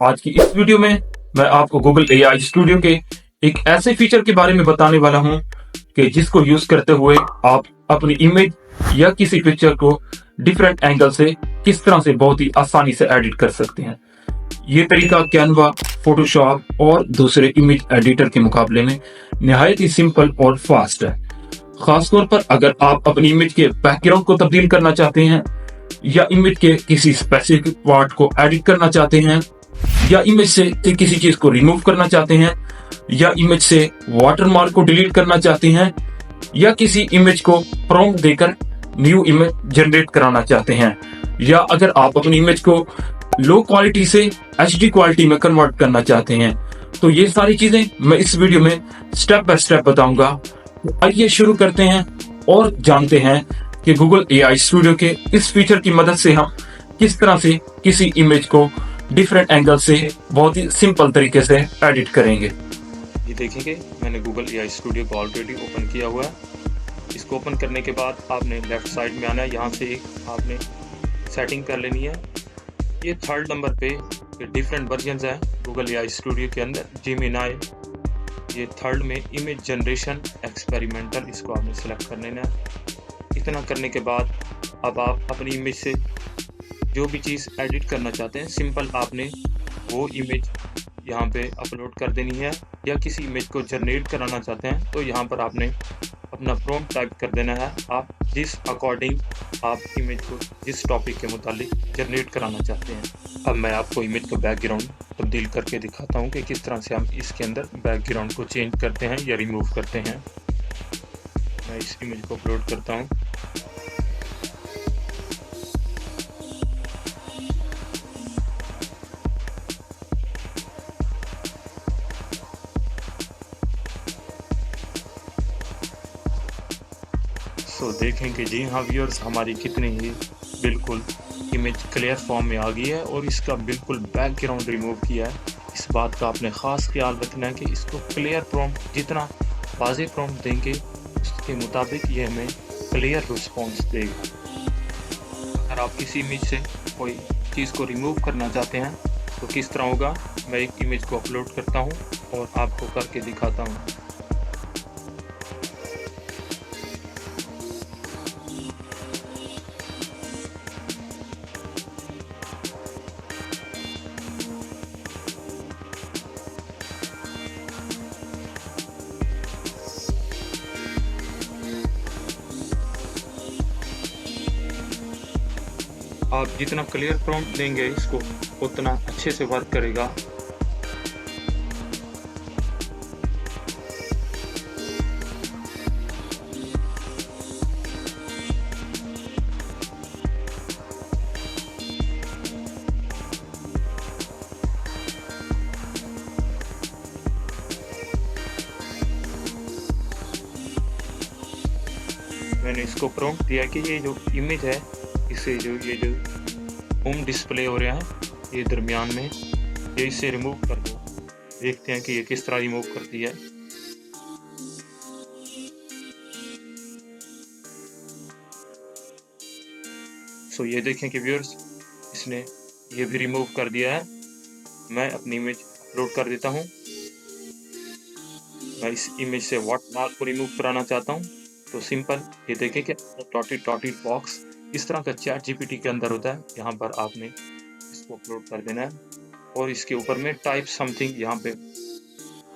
आज की इस वीडियो में मैं आपको गूगल एआई स्टूडियो के एक ऐसे फीचर के बारे में बताने वाला हूं कि जिसको यूज करते हुए आप अपनी इमेज या किसी पिक्चर को डिफरेंट एंगल से किस तरह से बहुत ही आसानी से एडिट कर सकते हैं। ये तरीका कैनवा, फोटोशॉप और दूसरे इमेज एडिटर के मुकाबले में निहायत ही सिंपल और फास्ट है। खासतौर पर अगर आप अपनी इमेज के बैकग्राउंड को तब्दील करना चाहते हैं या इमेज के किसी स्पेसिफिक पार्ट को एडिट करना चाहते हैं या इमेज से किसी चीज को रिमूव करना चाहते हैं या इमेज से वाटरमार्क को डिलीट करना चाहते हैं या किसी इमेज को प्रॉम्प्ट देकर न्यू इमेज जनरेट कराना चाहते हैं या अगर आप अपनी इमेज को लो क्वालिटी से एचडी क्वालिटी में कन्वर्ट करना चाहते हैं, तो ये सारी चीजें मैं इस वीडियो में स्टेप बाय स्टेप बताऊंगा। तो आइए शुरू करते हैं और जानते हैं कि गूगल एआई स्टूडियो के इस फीचर की मदद से हम किस तरह से किसी इमेज को डिफरेंट एंगल से बहुत ही सिंपल तरीके से एडिट करेंगे। ये देखेंगे मैंने गूगल एआई स्टूडियो को ऑलरेडी ओपन किया हुआ है। इसको ओपन करने के बाद आपने लेफ्ट साइड में आना है, यहाँ से एक आपने सेटिंग कर लेनी है। ये थर्ड नंबर पे ये डिफरेंट वर्जन्स हैं गूगल एआई स्टूडियो के अंदर। जेमिनी ये थर्ड में इमेज जनरेशन एक्सपेरिमेंटल, इसको आपने सेलेक्ट कर लेना है। इतना करने के बाद अब आप अपनी इमेज से जो भी चीज़ एडिट करना चाहते हैं सिंपल आपने वो इमेज यहाँ पे अपलोड कर देनी है, या किसी इमेज को जनरेट कराना चाहते हैं तो यहाँ पर आपने अपना प्रॉम्प्ट टाइप कर देना है। आप जिस अकॉर्डिंग आप इमेज को जिस टॉपिक के मुतालिक जनरेट कराना चाहते हैं। अब मैं आपको इमेज का बैकग्राउंड तब्दील करके दिखाता हूँ कि किस तरह से हम इसके अंदर बैकग्राउंड को चेंज करते हैं या रिमूव करते हैं। मैं इस इमेज को अपलोड करता हूँ। तो देखें कि जी हाँ व्यूअर्स, हमारी कितनी ही बिल्कुल इमेज क्लियर फॉर्म में आ गई है और इसका बिल्कुल बैकग्राउंड रिमूव किया है। इस बात का आपने ख़ास ख्याल रखना है कि इसको क्लियर प्रॉम्प्ट, जितना वाज़ेह प्रॉम्प्ट देंगे उसके मुताबिक ये हमें क्लियर रिस्पॉन्स देगा। अगर आप किसी इमेज से कोई चीज़ को रिमूव करना चाहते हैं तो किस तरह होगा, मैं एक इमेज को अपलोड करता हूँ और आपको करके दिखाता हूँ। आप जितना क्लियर प्रॉम्प्ट देंगे इसको उतना अच्छे से वर्क करेगा। मैंने इसको प्रॉम्प्ट दिया कि ये जो इमेज है इसे जो होम डिस्प्ले हो रहा है ये दरमियान में, ये इसे रिमूव कर दो। देखते हैं कि ये किस तरह रिमूव करती है। सो ये देखें कि व्यूअर्स, इसने ये भी रिमूव कर दिया है। मैं अपनी इमेज अपलोड कर देता हूँ। मैं इस इमेज से वाटरमार्क को रिमूव कराना चाहता हूँ तो सिंपल ये देखें कि डॉटेड बॉक्स इस तरह का चैट जीपीटी के अंदर होता है। यहाँ पर आपने इसको अपलोड कर देना है और इसके ऊपर में टाइप समथिंग, यहाँ पे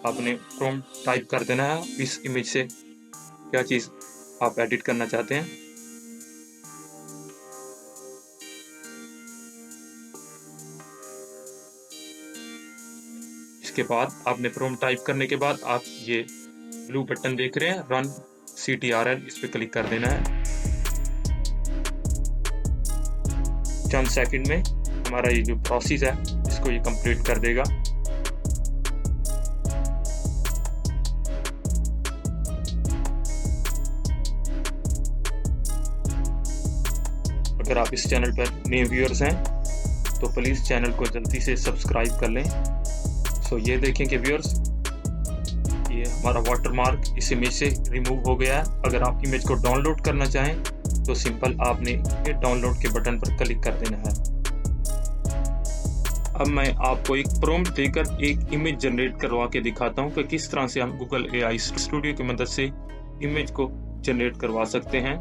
आपने प्रॉम्प्ट टाइप कर देना है। इस इमेज से क्या चीज़ आप एडिट करना चाहते हैं। इसके बाद आपने प्रॉम्प्ट टाइप करने के बाद आप ये ब्लू बटन देख रहे हैं रन CTRL, इस पर क्लिक कर देना है। चंद सेकंड में हमारा ये जो प्रोसेस है इसको ये कंप्लीट कर देगा। अगर आप इस चैनल पर नए व्यूअर्स हैं तो प्लीज़ चैनल को जल्दी से सब्सक्राइब कर लें। सो ये देखें कि व्यूअर्स, ये हमारा वाटरमार्क इस इमेज से रिमूव हो गया है। अगर आप इमेज को डाउनलोड करना चाहें तो सिंपल आपने ये डाउनलोड के बटन पर क्लिक कर देना है। अब मैं आपको एक प्रॉम्प्ट देकर एक इमेज जनरेट करवा के दिखाता हूँ कि किस तरह से हम गूगल AI स्टूडियो की मदद से इमेज को जनरेट करवा सकते हैं।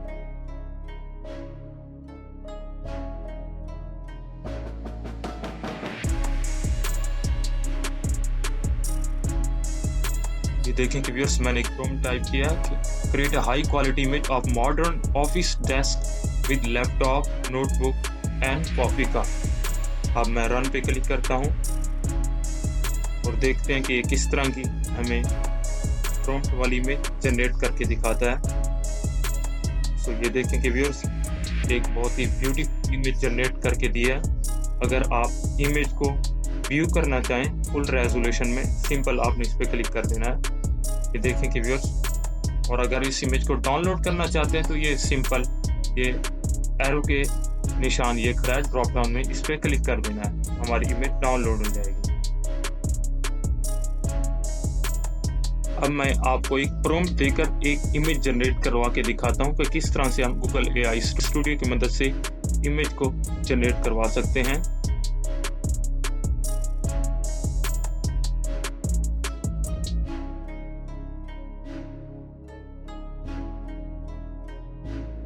ये देखें कि व्यूअर्स, मैंने एक प्रॉम्प्ट टाइप किया कि create a high quality image of modern office desk with laptop, notebook and copy का। अब मैं रन पे क्लिक करता हूँ और देखते हैं कि ये किस तरह की हमें प्रॉम्प्ट वाली इमेज जनरेट करके दिखाता है। सो ये देखें कि व्यूअर्स, एक बहुत ही ब्यूटीफुल इमेज जनरेट करके दिया है। अगर आप इमेज को व्यू करना चाहें फुल रेजोल्यूशन में, सिंपल आपने इस पर क्लिक कर देना है। ये देखें कि व्यूअर्स, और अगर इस इमेज को डाउनलोड करना चाहते हैं तो ये सिंपल ये एरो के निशान ये खड़ा है ड्रॉप डाउन में, इस पर क्लिक कर देना है, हमारी इमेज डाउनलोड हो जाएगी। अब मैं आपको एक प्रॉम्प्ट देकर एक इमेज जनरेट करवा के दिखाता हूँ कि किस तरह से हम गूगल AI स्टूडियो की मदद से इमेज को जनरेट करवा सकते हैं।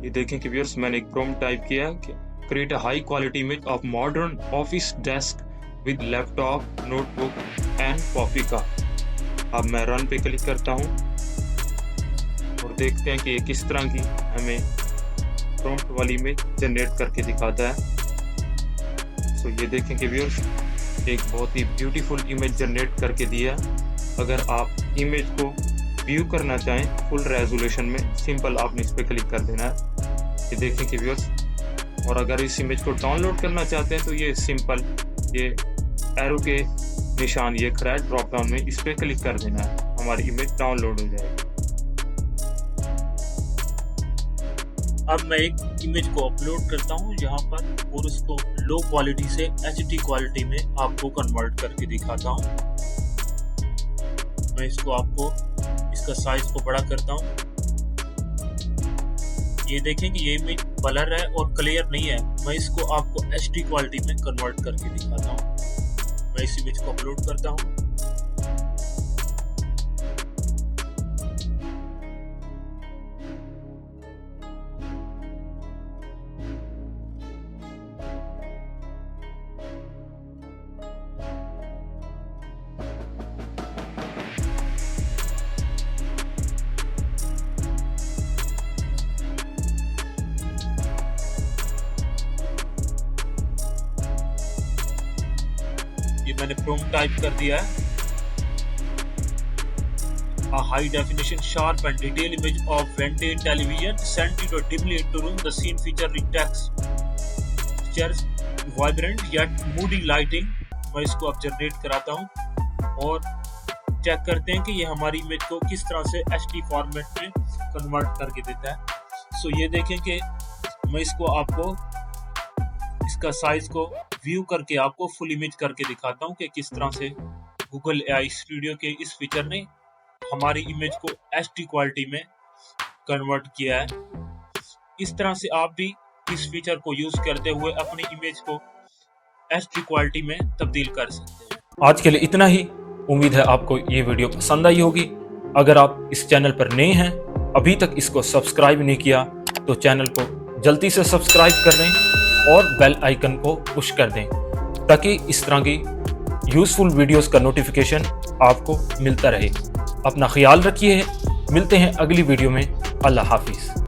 ये देखें कि व्यूअर्स, मैंने एक प्रॉम्प्ट टाइप किया कि create a high quality image of modern office desk with laptop, notebook and copy का। अब मैं रन पे क्लिक करता हूँ और देखते हैं कि ये किस तरह की हमें प्रॉम्प्ट वाली इमेज जनरेट करके दिखाता है। सो ये देखें कि व्यूअर्स, एक बहुत ही ब्यूटीफुल इमेज जनरेट करके दिया है। अगर आप इमेज को व्यू करना चाहें फुल रेजोल्यूशन में, सिंपल आपने इस पर क्लिक कर देना है। ये देखें कि व्यूअर्स, और अगर इस इमेज को डाउनलोड करना चाहते हैं तो ये सिंपल ये एरो के निशान ये खड़ा है ड्रॉप डाउन में, इस पर क्लिक कर देना है, हमारी इमेज डाउनलोड हो जाएगी। अब मैं एक इमेज को अपलोड करता हूँ यहाँ पर और उसको लो क्वालिटी से HD क्वालिटी में आपको कन्वर्ट करके दिखाता हूँ। मैं इसको आपको इसका साइज को बड़ा करता हूँ। ये देखें कि ये इमेज ब्लर है और क्लियर नहीं है। मैं इसको आपको HD क्वालिटी में कन्वर्ट करके दिखाता हूँ। मैं इस इमेज को अपलोड करता हूँ। ये मैंने प्रॉम्प्ट टाइप कर दिया है, a high definition sharp and detailed image of rented television sent into a dimly lit room. The scene featuring text features vibrant yet moody lighting। मैं इसको अब जनरेट कराता हूँ और चेक करते हैं कि ये हमारी इमेज को किस तरह से HD फॉर्मेट में कन्वर्ट करके देता है। सो ये देखें कि मैं इसको आपको इसका साइज को व्यू करके आपको फुल इमेज करके दिखाता हूँ कि किस तरह से गूगल AI स्टूडियो के इस फीचर ने हमारी इमेज को HD क्वालिटी में कन्वर्ट किया है। इस तरह से आप भी इस फीचर को यूज करते हुए अपनी इमेज को HD क्वालिटी में तब्दील कर सकते हैं। आज के लिए इतना ही। उम्मीद है आपको ये वीडियो पसंद आई होगी। अगर आप इस चैनल पर नए हैं, अभी तक इसको सब्सक्राइब नहीं किया, तो चैनल को जल्दी से सब्सक्राइब कर दें और बेल आइकन को पुश कर दें, ताकि इस तरह की यूजफुल वीडियोस का नोटिफिकेशन आपको मिलता रहे। अपना ख्याल रखिए। मिलते हैं अगली वीडियो में। अल्लाह हाफिज़।